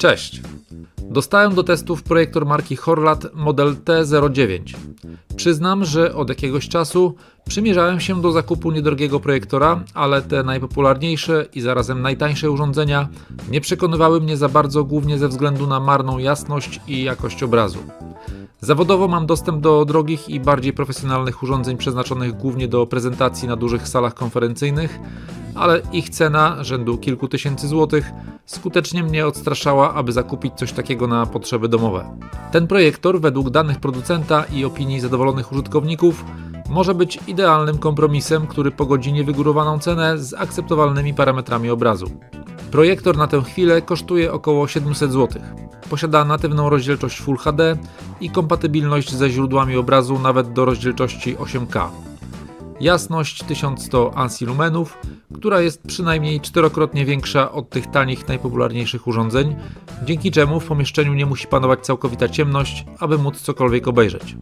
Cześć! Dostałem do testów projektor marki Horlat model T09. Przyznam, że od jakiegoś czasu przymierzałem się do zakupu niedrogiego projektora, ale te najpopularniejsze i zarazem najtańsze urządzenia nie przekonywały mnie za bardzo, głównie ze względu na marną jasność i jakość obrazu. Zawodowo mam dostęp do drogich i bardziej profesjonalnych urządzeń przeznaczonych głównie do prezentacji na dużych salach konferencyjnych, ale ich cena rzędu kilku tysięcy złotych skutecznie mnie odstraszała, aby zakupić coś takiego na potrzeby domowe. Ten projektor, według danych producenta i opinii zadowolonych użytkowników, może być idealnym kompromisem, który pogodzi niewygórowaną cenę z akceptowalnymi parametrami obrazu. Projektor na tę chwilę kosztuje około 700 zł. Posiada natywną rozdzielczość Full HD i kompatybilność ze źródłami obrazu nawet do rozdzielczości 8K. Jasność 1100 ANSI lumenów, która jest przynajmniej 4-krotnie większa od tych tanich, najpopularniejszych urządzeń, dzięki czemu w pomieszczeniu nie musi panować całkowita ciemność, aby móc cokolwiek obejrzeć.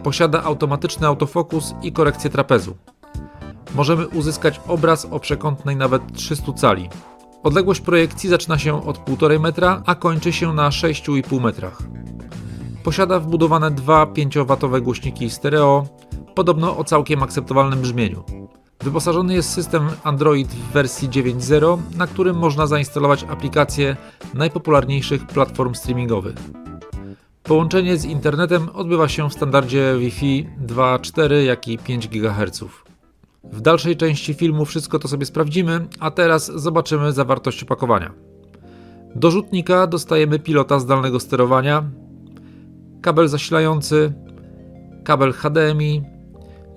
Posiada automatyczny autofokus i korekcję trapezu. Możemy uzyskać obraz o przekątnej nawet 300 cali. Odległość projekcji zaczyna się od 1,5 metra, a kończy się na 6,5 metrach. Posiada wbudowane dwa 5W głośniki stereo, podobno o całkiem akceptowalnym brzmieniu. Wyposażony jest system Android w wersji 9.0, na którym można zainstalować aplikacje najpopularniejszych platform streamingowych. Połączenie z internetem odbywa się w standardzie Wi-Fi 2.4, jak i 5 GHz. W dalszej części filmu wszystko to sobie sprawdzimy, a teraz zobaczymy zawartość opakowania. Do rzutnika dostajemy pilota zdalnego sterowania, kabel zasilający, kabel HDMI,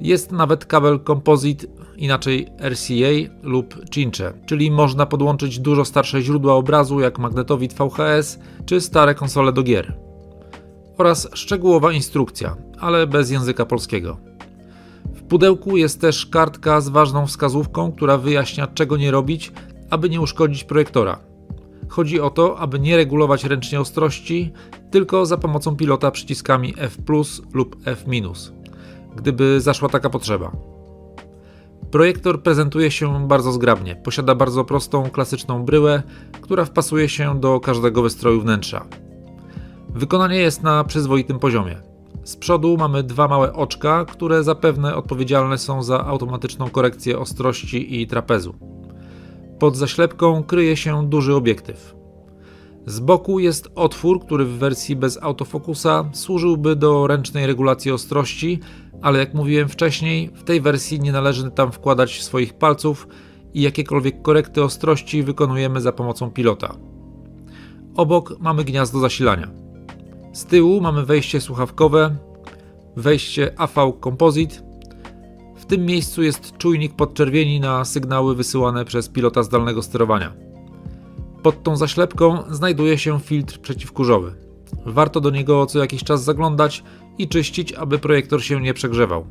jest nawet kabel Composite, inaczej RCA lub cincze, czyli można podłączyć dużo starsze źródła obrazu jak magnetowid VHS czy stare konsole do gier. Oraz szczegółowa instrukcja, ale bez języka polskiego. W pudełku jest też kartka z ważną wskazówką, która wyjaśnia, czego nie robić, aby nie uszkodzić projektora. Chodzi o to, aby nie regulować ręcznie ostrości, tylko za pomocą pilota przyciskami F+ lub F-, gdyby zaszła taka potrzeba. Projektor prezentuje się bardzo zgrabnie. Posiada bardzo prostą, klasyczną bryłę, która wpasuje się do każdego wystroju wnętrza. Wykonanie jest na przyzwoitym poziomie. Z przodu mamy dwa małe oczka, które zapewne odpowiedzialne są za automatyczną korekcję ostrości i trapezu. Pod zaślepką kryje się duży obiektyw. Z boku jest otwór, który w wersji bez autofokusa służyłby do ręcznej regulacji ostrości, ale jak mówiłem wcześniej, w tej wersji nie należy tam wkładać swoich palców i jakiekolwiek korekty ostrości wykonujemy za pomocą pilota. Obok mamy gniazdo zasilania. Z tyłu mamy wejście słuchawkowe, wejście AV Composite. W tym miejscu jest czujnik podczerwieni na sygnały wysyłane przez pilota zdalnego sterowania. Pod tą zaślepką znajduje się filtr przeciwkurzowy. Warto do niego co jakiś czas zaglądać i czyścić, aby projektor się nie przegrzewał.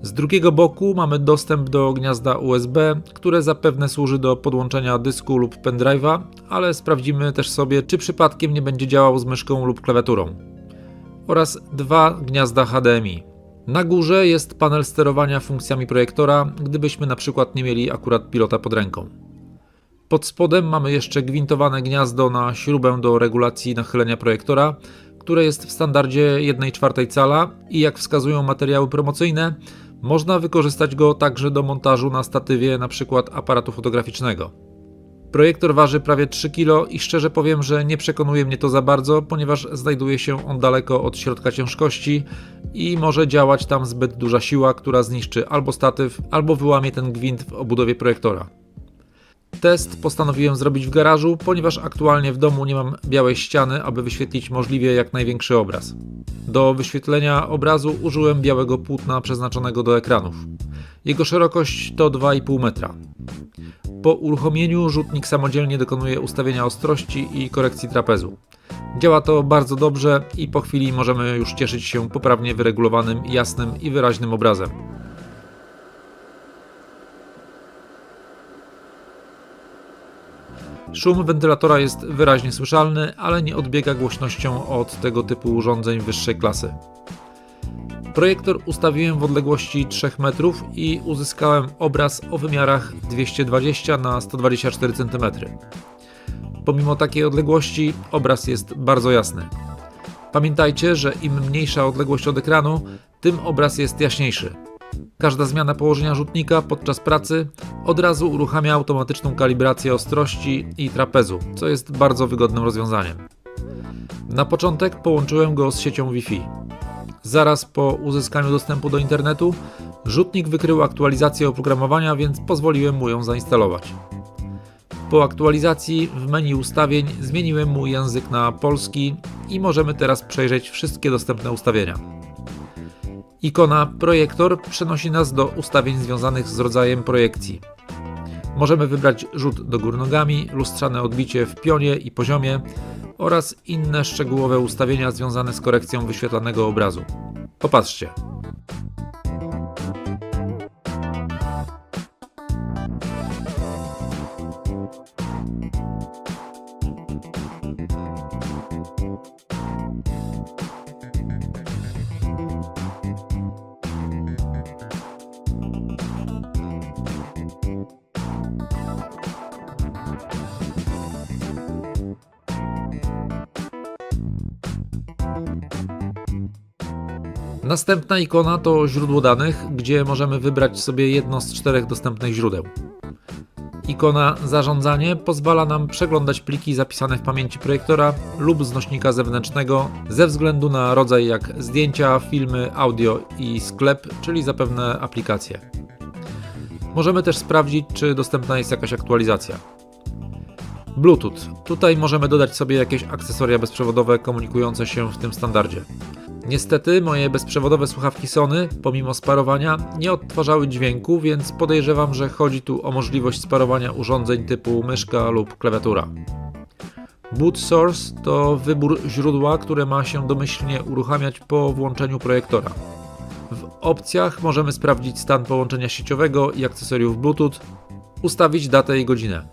Z drugiego boku mamy dostęp do gniazda USB, które zapewne służy do podłączenia dysku lub pendrive'a, ale sprawdzimy też sobie, czy przypadkiem nie będzie działał z myszką lub klawiaturą. Oraz dwa gniazda HDMI. Na górze jest panel sterowania funkcjami projektora, gdybyśmy na przykład nie mieli akurat pilota pod ręką. Pod spodem mamy jeszcze gwintowane gniazdo na śrubę do regulacji nachylenia projektora, które jest w standardzie 1/4 cala i jak wskazują materiały promocyjne, można wykorzystać go także do montażu na statywie np. aparatu fotograficznego. Projektor waży prawie 3 kg i szczerze powiem, że nie przekonuje mnie to za bardzo, ponieważ znajduje się on daleko od środka ciężkości i może działać tam zbyt duża siła, która zniszczy albo statyw, albo wyłamie ten gwint w obudowie projektora. Test postanowiłem zrobić w garażu, ponieważ aktualnie w domu nie mam białej ściany, aby wyświetlić możliwie jak największy obraz. Do wyświetlenia obrazu użyłem białego płótna przeznaczonego do ekranów. Jego szerokość to 2,5 metra. Po uruchomieniu rzutnik samodzielnie dokonuje ustawienia ostrości i korekcji trapezu. Działa to bardzo dobrze i po chwili możemy już cieszyć się poprawnie wyregulowanym, jasnym i wyraźnym obrazem. Szum wentylatora jest wyraźnie słyszalny, ale nie odbiega głośnością od tego typu urządzeń wyższej klasy. Projektor ustawiłem w odległości 3 metrów i uzyskałem obraz o wymiarach 220 na 124 cm. Pomimo takiej odległości obraz jest bardzo jasny. Pamiętajcie, że im mniejsza odległość od ekranu, tym obraz jest jaśniejszy. Każda zmiana położenia rzutnika podczas pracy od razu uruchamia automatyczną kalibrację ostrości i trapezu, co jest bardzo wygodnym rozwiązaniem. Na początek połączyłem go z siecią Wi-Fi. Zaraz po uzyskaniu dostępu do internetu rzutnik wykrył aktualizację oprogramowania, więc pozwoliłem mu ją zainstalować. Po aktualizacji w menu ustawień zmieniłem mu język na polski i możemy teraz przejrzeć wszystkie dostępne ustawienia. Ikona Projektor przenosi nas do ustawień związanych z rodzajem projekcji. Możemy wybrać rzut do góry nogami, lustrzane odbicie w pionie i poziomie oraz inne szczegółowe ustawienia związane z korekcją wyświetlanego obrazu. Popatrzcie. Następna ikona to źródło danych, gdzie możemy wybrać sobie jedno z 4 dostępnych źródeł. Ikona Zarządzanie pozwala nam przeglądać pliki zapisane w pamięci projektora lub znośnika zewnętrznego ze względu na rodzaj, jak zdjęcia, filmy, audio i sklep, czyli zapewne aplikacje. Możemy też sprawdzić, czy dostępna jest jakaś aktualizacja. Bluetooth. Tutaj możemy dodać sobie jakieś akcesoria bezprzewodowe komunikujące się w tym standardzie. Niestety moje bezprzewodowe słuchawki Sony, pomimo sparowania, nie odtwarzały dźwięku, więc podejrzewam, że chodzi tu o możliwość sparowania urządzeń typu myszka lub klawiatura. Boot Source to wybór źródła, które ma się domyślnie uruchamiać po włączeniu projektora. W opcjach możemy sprawdzić stan połączenia sieciowego i akcesoriów Bluetooth, ustawić datę i godzinę.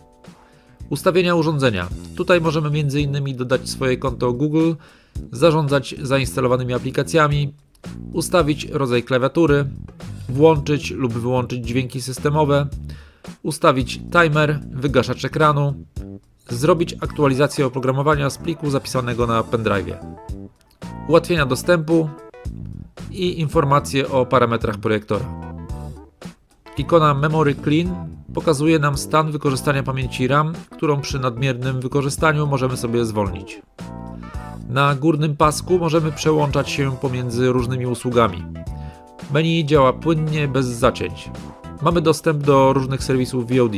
Ustawienia urządzenia. Tutaj możemy m.in. dodać swoje konto Google, zarządzać zainstalowanymi aplikacjami, ustawić rodzaj klawiatury, włączyć lub wyłączyć dźwięki systemowe, ustawić timer, wygaszacz ekranu, zrobić aktualizację oprogramowania z pliku zapisanego na pendrive'ie, ułatwienia dostępu i informacje o parametrach projektora. Ikona Memory Clean pokazuje nam stan wykorzystania pamięci RAM, którą przy nadmiernym wykorzystaniu możemy sobie zwolnić. Na górnym pasku możemy przełączać się pomiędzy różnymi usługami. Menu działa płynnie, bez zacięć. Mamy dostęp do różnych serwisów VOD.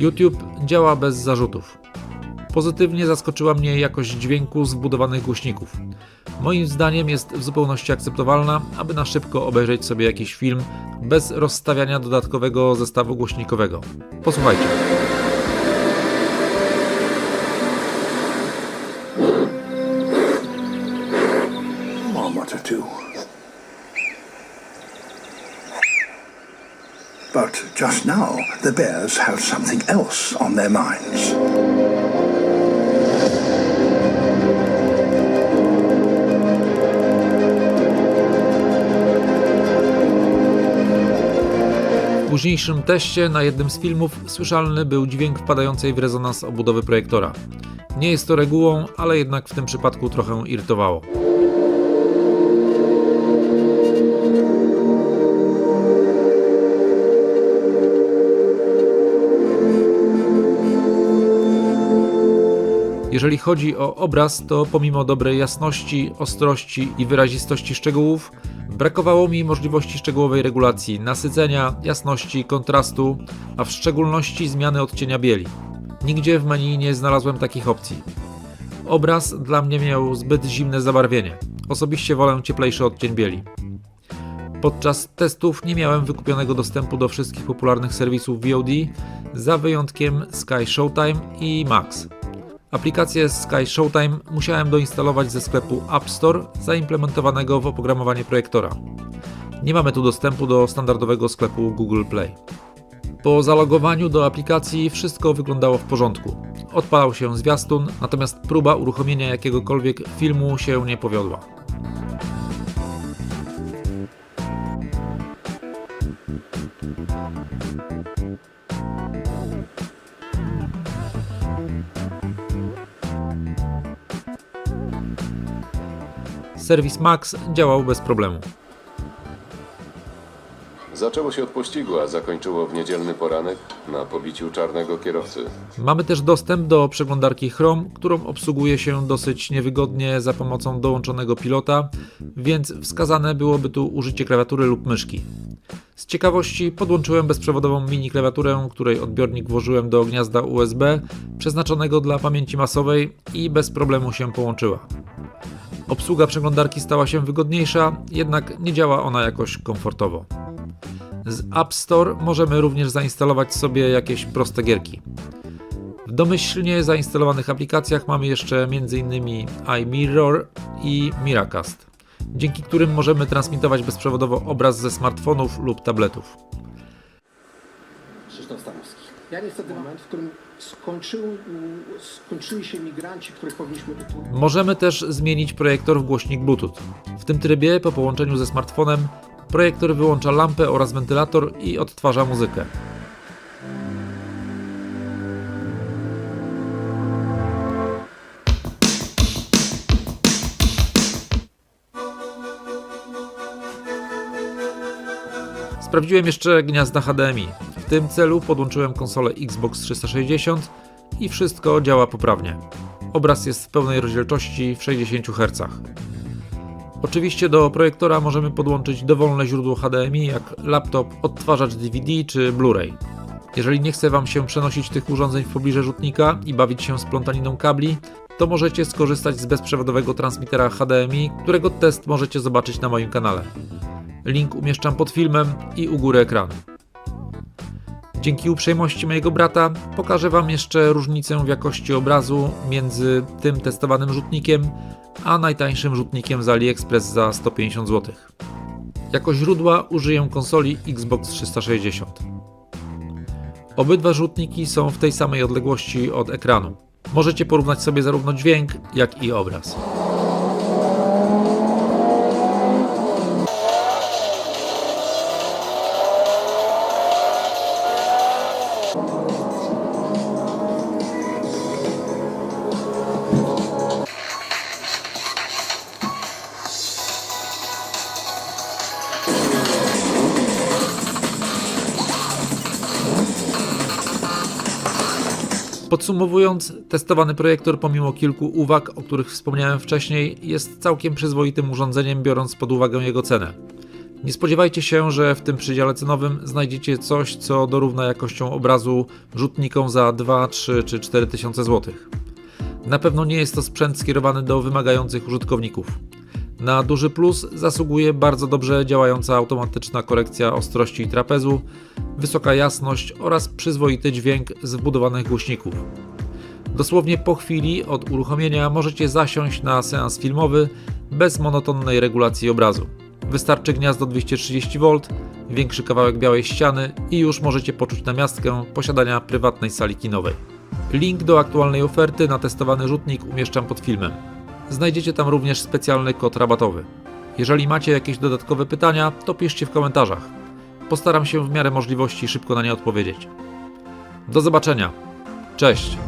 YouTube działa bez zarzutów. Pozytywnie zaskoczyła mnie jakość dźwięku z wbudowanych głośników. Moim zdaniem jest w zupełności akceptowalna, aby na szybko obejrzeć sobie jakiś film bez rozstawiania dodatkowego zestawu głośnikowego. Posłuchajcie. But just now, the bears have something else on their minds. W późniejszym teście na jednym z filmów słyszalny był dźwięk wpadającej w rezonans obudowy projektora. Nie jest to regułą, ale jednak w tym przypadku trochę irytowało. Jeżeli chodzi o obraz, to pomimo dobrej jasności, ostrości i wyrazistości szczegółów, brakowało mi możliwości szczegółowej regulacji nasycenia, jasności, kontrastu, a w szczególności zmiany odcienia bieli. Nigdzie w menu nie znalazłem takich opcji. Obraz dla mnie miał zbyt zimne zabarwienie. Osobiście wolę cieplejszy odcień bieli. Podczas testów nie miałem wykupionego dostępu do wszystkich popularnych serwisów VOD, za wyjątkiem Sky Showtime i Max. Aplikację Sky Showtime musiałem doinstalować ze sklepu App Store zaimplementowanego w oprogramowanie projektora. Nie mamy tu dostępu do standardowego sklepu Google Play. Po zalogowaniu do aplikacji wszystko wyglądało w porządku. Odpalał się zwiastun, natomiast próba uruchomienia jakiegokolwiek filmu się nie powiodła. Serwis Max działał bez problemu. Zaczęło się od pościgu, a zakończyło w niedzielny poranek na pobiciu czarnego kierowcy. Mamy też dostęp do przeglądarki Chrome, którą obsługuje się dosyć niewygodnie za pomocą dołączonego pilota, więc wskazane byłoby tu użycie klawiatury lub myszki. Z ciekawości podłączyłem bezprzewodową mini klawiaturę, której odbiornik włożyłem do gniazda USB przeznaczonego dla pamięci masowej i bez problemu się połączyła. Obsługa przeglądarki stała się wygodniejsza, jednak nie działa ona jakoś komfortowo. Z App Store możemy również zainstalować sobie jakieś proste gierki. W domyślnie zainstalowanych aplikacjach mamy jeszcze m.in. iMirror i Miracast, dzięki którym możemy transmitować bezprzewodowo obraz ze smartfonów lub tabletów. Krzysztof Stanowski. Ja niestety moment, w którym skończyli się migranci, których powinniśmy wytłumaczyć. Możemy też zmienić projektor w głośnik Bluetooth. W tym trybie, po połączeniu ze smartfonem, projektor wyłącza lampę oraz wentylator i odtwarza muzykę. Sprawdziłem jeszcze gniazda HDMI. W tym celu podłączyłem konsolę Xbox 360 i wszystko działa poprawnie. Obraz jest w pełnej rozdzielczości w 60 Hz. Oczywiście do projektora możemy podłączyć dowolne źródło HDMI jak laptop, odtwarzacz DVD czy Blu-ray. Jeżeli nie chce Wam się przenosić tych urządzeń w pobliże rzutnika i bawić się z plątaniną kabli, to możecie skorzystać z bezprzewodowego transmitera HDMI, którego test możecie zobaczyć na moim kanale. Link umieszczam pod filmem i u góry ekranu. Dzięki uprzejmości mojego brata pokażę Wam jeszcze różnicę w jakości obrazu między tym testowanym rzutnikiem a najtańszym rzutnikiem z AliExpress za 150 zł. Jako źródła użyję konsoli Xbox 360. Obydwa rzutniki są w tej samej odległości od ekranu. Możecie porównać sobie zarówno dźwięk, jak i obraz. Podsumowując, testowany projektor pomimo kilku uwag, o których wspomniałem wcześniej, jest całkiem przyzwoitym urządzeniem, biorąc pod uwagę jego cenę. Nie spodziewajcie się, że w tym przedziale cenowym znajdziecie coś, co dorówna jakością obrazu rzutnikom za 2, 3 czy 4 tysiące złotych. Na pewno nie jest to sprzęt skierowany do wymagających użytkowników. Na duży plus zasługuje bardzo dobrze działająca automatyczna korekcja ostrości i trapezu, wysoka jasność oraz przyzwoity dźwięk z wbudowanych głośników. Dosłownie po chwili od uruchomienia możecie zasiąść na seans filmowy bez monotonnej regulacji obrazu. Wystarczy gniazdo 230V, większy kawałek białej ściany i już możecie poczuć namiastkę posiadania prywatnej sali kinowej. Link do aktualnej oferty na testowany rzutnik umieszczam pod filmem. Znajdziecie tam również specjalny kod rabatowy. Jeżeli macie jakieś dodatkowe pytania, to piszcie w komentarzach. Postaram się w miarę możliwości szybko na nie odpowiedzieć. Do zobaczenia. Cześć!